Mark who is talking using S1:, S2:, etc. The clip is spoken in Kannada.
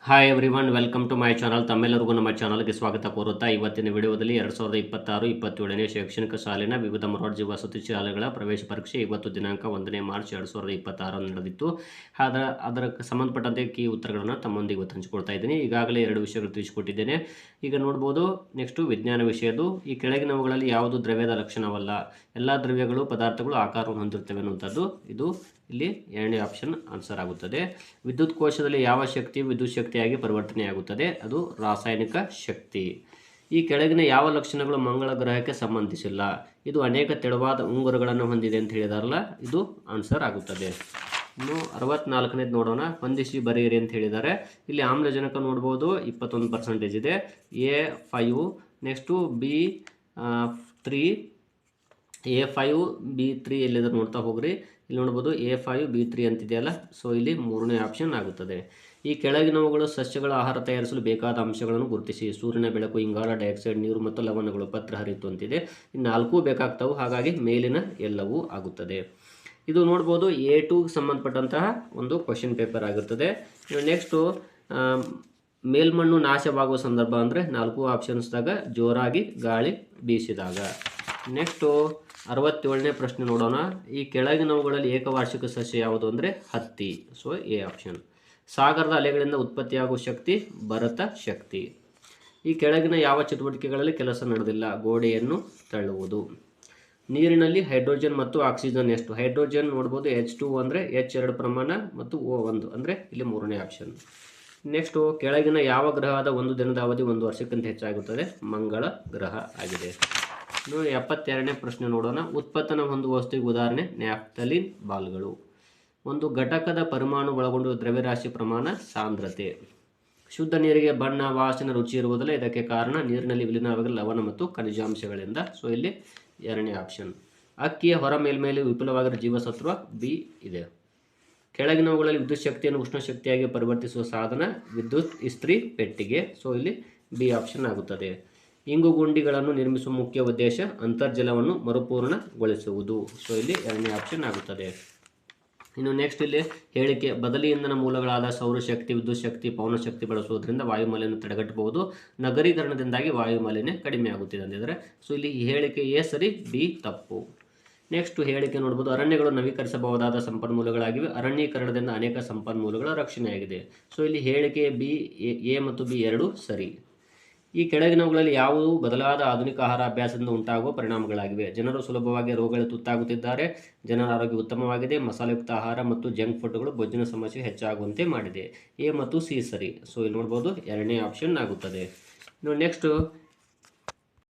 S1: Hi everyone, welcome to my channel. ತಮ್ಮೆಲ್ಲರಿಗೂ ನಮ್ಮ ಚಾನಲ್ಗೆ ಸ್ವಾಗತ ಕೋರುತ್ತಾ ಇವತ್ತಿನ ವಿಡಿಯೋದಲ್ಲಿ 2026-27ನೇ ಶೈಕ್ಷಣಿಕ ಸಾಲಿನ ವಿವಿಧ ಮೊರಾರ್ಜಿ ವಸತಿ ಶಾಲೆಗಳ ಪ್ರವೇಶ ಪರೀಕ್ಷೆ ಇವತ್ತು ದಿನಾಂಕ 1ನೇ ಮಾರ್ಚ್ 2026 ನಡೆದಿತ್ತು. ಅದರ ಸಂಬಂಧಪಟ್ಟಂತೆ ಕೀ ಉತ್ತರಗಳನ್ನು ತಮ್ಮೊಂದಿಗೆ ಇವತ್ತು ಹಂಚಿಕೊಳ್ತಾ ಇದ್ದೀನಿ. ಈಗಾಗಲೇ 2 ವಿಷಯಗಳು ತಿಳಿಸಿಕೊಟ್ಟಿದ್ದೇನೆ. ಈಗ ನೋಡ್ಬೋದು, ನೆಕ್ಸ್ಟು ವಿಜ್ಞಾನ ವಿಷಯದು. ಈ ಕೆಳಗಿನವುಗಳಲ್ಲಿ ಯಾವುದು ದ್ರವ್ಯದ ಲಕ್ಷಣವಲ್ಲ? ಎಲ್ಲ ದ್ರವ್ಯಗಳು ಪದಾರ್ಥಗಳು ಆಕಾರವನ್ನು ಹೊಂದಿರ್ತವೆ ಅನ್ನುವಂಥದ್ದು ಇದು ಇಲ್ಲಿ 2ನೇ ಆಪ್ಷನ್ ಆನ್ಸರ್ ಆಗುತ್ತದೆ. ವಿದ್ಯುತ್ ಕೋಶದಲ್ಲಿ ಯಾವ ಶಕ್ತಿಯು ವಿದ್ಯುತ್ ಶಕ್ತಿಯಾಗಿ ಪರಿವರ್ತನೆಯಾಗುತ್ತದೆ? ಅದು ರಾಸಾಯನಿಕ ಶಕ್ತಿ. ಈ ಕೆಳಗಿನ ಯಾವ ಲಕ್ಷಣಗಳು ಮಂಗಳ ಗ್ರಹಕ್ಕೆ ಸಂಬಂಧಿಸಿಲ್ಲ? ಇದು ಅನೇಕ ತೆಳುವಾದ ಉಂಗುರಗಳನ್ನು ಹೊಂದಿದೆ ಅಂತ ಹೇಳಿದಾರಲ್ಲ, ಇದು ಆನ್ಸರ್ ಆಗುತ್ತದೆ. ಇನ್ನು 64ನೇದು ನೋಡೋಣ. ಹೊಂದಿಸಿ ಬರೆಯಿರಿ ಅಂತ ಹೇಳಿದ್ದಾರೆ. ಇಲ್ಲಿ ಆಮ್ಲಜನಕ ನೋಡ್ಬೋದು 21% ಇದೆ. A5, next B3, A5 B3 ಎಲ್ಲಿದೆ ನೋಡ್ತಾ ಹೋಗ್ರಿ. ಇಲ್ಲಿ ನೋಡ್ಬೋದು A5 B3 ಅಂತಿದೆಯಲ್ಲ, ಸೊ ಇಲ್ಲಿ 3ನೇ ಆಪ್ಷನ್ ಆಗುತ್ತದೆ. ಈ ಕೆಳಗಿನವುಗಳು ಸಸ್ಯಗಳ ಆಹಾರ ತಯಾರಿಸಲು ಬೇಕಾದ ಅಂಶಗಳನ್ನು ಗುರುತಿಸಿ. ಸೂರ್ಯನ ಬೆಳಕು, ಇಂಗಾಲ ಡೈಆಕ್ಸೈಡ್, ನೀರು ಮತ್ತು ಲವಣಗಳು, ಪತ್ರ ಹರಿತು ಅಂತಿದೆ. ಈ 4 ಬೇಕಾಗ್ತವೆ, ಹಾಗಾಗಿ ಮೇಲಿನ ಎಲ್ಲವೂ ಆಗುತ್ತದೆ. ಇದು ನೋಡ್ಬೋದು A2 ಸಂಬಂಧಪಟ್ಟಂತಹ ಒಂದು ಕ್ವಶನ್ ಪೇಪರ್ ಆಗಿರ್ತದೆ. ನೆಕ್ಸ್ಟು ಮೇಲ್ಮಣ್ಣು ನಾಶವಾಗುವ ಸಂದರ್ಭ ಅಂದರೆ 4 ಆಪ್ಷನ್ಸ್ದಾಗ ಜೋರಾಗಿ ಗಾಳಿ ಬೀಸಿದಾಗ. ನೆಕ್ಸ್ಟು 67ನೇ ಪ್ರಶ್ನೆ ನೋಡೋಣ. ಈ ಕೆಳಗಿನವುಗಳಲ್ಲಿ ಏಕವಾರ್ಷಿಕ ಸಸ್ಯ ಯಾವುದು ಅಂದರೆ ಹತ್ತಿ. So A option. ಸಾಗರದ ಅಲೆಗಳಿಂದ ಉತ್ಪತ್ತಿಯಾಗುವ ಶಕ್ತಿ ಭರತ ಶಕ್ತಿ. ಈ ಕೆಳಗಿನ ಯಾವ ಚಟುವಟಿಕೆಗಳಲ್ಲಿ ಕೆಲಸ ನಡೆದಿಲ್ಲ? ಗೋಡೆಯನ್ನು ತಳ್ಳುವುದು. ನೀರಿನಲ್ಲಿ ಹೈಡ್ರೋಜನ್ ಮತ್ತು ಆಕ್ಸಿಜನ್ ಎಷ್ಟು? ಹೈಡ್ರೋಜನ್ ನೋಡ್ಬೋದು H2 ಅಂದರೆ H2 ಪ್ರಮಾಣ ಮತ್ತು O1 ಅಂದರೆ ಇಲ್ಲಿ 3ನೇ ಆಪ್ಷನ್. ನೆಕ್ಸ್ಟು ಕೆಳಗಿನ ಯಾವ ಗ್ರಹದ ಒಂದು ದಿನದ ಅವಧಿ 1 ವರ್ಷಕ್ಕಿಂತ ಹೆಚ್ಚಾಗುತ್ತದೆ? ಮಂಗಳ ಗ್ರಹ ಆಗಿದೆ. 72ನೇ ಪ್ರಶ್ನೆ ನೋಡೋಣ. ಉತ್ಪತ್ತನ ಹೊಂದುವ ವಸ್ತುವಿಗೆ ಉದಾಹರಣೆ ನ್ಯಾಫ್ಥಲಿನ್ ಬಾಲ್ಗಳು. ಒಂದು ಘಟಕದ ಪರಮಾಣು ಒಳಗೊಂಡು ದ್ರವ್ಯರಾಶಿ ಪ್ರಮಾಣ ಸಾಂದ್ರತೆ. ಶುದ್ಧ ನೀರಿಗೆ ಬಣ್ಣ, ವಾಸನೆ, ರುಚಿ ಇರುವುದಿಲ್ಲ. ಇದಕ್ಕೆ ಕಾರಣ ನೀರಿನಲ್ಲಿ ವಿಲೀನವಾಗಲು ಲವಣ ಮತ್ತು ಖನಿಜಾಂಶಗಳಿಂದ. ಸೊ ಇಲ್ಲಿ 2ನೇ ಆಪ್ಷನ್. ಅಕ್ಕಿಯ ಹೊರ ಮೇಲ್ಮೇಲೆ ವಿಪುಲವಾಗಿರುವ ಜೀವಸತ್ವ ಬಿ ಇದೆ. ಕೆಳಗಿನವುಗಳಲ್ಲಿ ವಿದ್ಯುತ್ ಶಕ್ತಿಯನ್ನು ಉಷ್ಣ ಶಕ್ತಿಯಾಗಿ ಪರಿವರ್ತಿಸುವ ಸಾಧನ ವಿದ್ಯುತ್ ಇಸ್ತ್ರಿ ಪೆಟ್ಟಿಗೆ. ಸೊ ಇಲ್ಲಿ ಬಿ ಆಪ್ಷನ್ ಆಗುತ್ತದೆ. ಇಂಗು ಗುಂಡಿಗಳನ್ನು ನಿರ್ಮಿಸುವ ಮುಖ್ಯ ಉದ್ದೇಶ ಅಂತರ್ಜಲವನ್ನು ಮರುಪೂರ್ಣಗೊಳಿಸುವುದು. ಸೊ ಇಲ್ಲಿ 2ನೇ ಆಪ್ಷನ್ ಆಗುತ್ತದೆ. ಇನ್ನು ನೆಕ್ಸ್ಟ್ ಇಲ್ಲಿ ಹೇಳಿಕೆ. ಬದಲಿ ಇಂಧನ ಮೂಲಗಳಾದ ಸೌರಶಕ್ತಿ, ವಿದ್ಯುತ್ ಶಕ್ತಿ, ಪವನಶಕ್ತಿ ಬಳಸುವುದರಿಂದ ವಾಯುಮಾಲಿನ್ಯ ತಡೆಗಟ್ಟಬಹುದು. ನಗರೀಕರಣದಿಂದಾಗಿ ವಾಯುಮಾಲಿನ್ಯ ಕಡಿಮೆ ಆಗುತ್ತಿದೆ ಅಂದಿದ್ದಾರೆ. ಸೊ ಇಲ್ಲಿ ಹೇಳಿಕೆ ಎ ಸರಿ, ಬಿ ತಪ್ಪು. ನೆಕ್ಸ್ಟ್ ಹೇಳಿಕೆ ನೋಡ್ಬೋದು. ಅರಣ್ಯಗಳು ನವೀಕರಿಸಬಹುದಾದ ಸಂಪನ್ಮೂಲಗಳಾಗಿವೆ. ಅರಣ್ಯೀಕರಣದಿಂದ ಅನೇಕ ಸಂಪನ್ಮೂಲಗಳ ರಕ್ಷಣೆಯಾಗಿದೆ. ಸೊ ಇಲ್ಲಿ ಹೇಳಿಕೆ ಬಿ, ಎ ಮತ್ತು ಬಿ ಎರಡೂ ಸರಿ. ಈ ಕೆಳಗಿನವುಗಳಲ್ಲಿ ಯಾವುವು ಬದಲಾದ ಆಧುನಿಕ ಆಹಾರ ಅಭ್ಯಾಸದಿಂದ ಉಂಟಾಗುವ ಪರಿಣಾಮಗಳಾಗಿವೆ? ಜನರು ಸುಲಭವಾಗಿ ರೋಗಗಳಿಗೆ ತುತ್ತಾಗುತ್ತಿದ್ದಾರೆ. ಜನರ ಆರೋಗ್ಯ ಉತ್ತಮವಾಗಿದೆ. ಮಸಾಲೆಯುಕ್ತ ಆಹಾರ ಮತ್ತು ಜಂಕ್ ಫುಡ್ಗಳು ಬೊಜ್ಜಿನ ಸಮಸ್ಯೆ ಹೆಚ್ಚಾಗುವಂತೆ ಮಾಡಿದೆ. ಎ ಮತ್ತು ಸಿ ಸರಿ. ಸೊ ಇಲ್ಲಿ ನೋಡ್ಬೋದು 2ನೇ ಆಪ್ಷನ್ ಆಗುತ್ತದೆ. ಇನ್ನು ನೆಕ್ಸ್ಟ್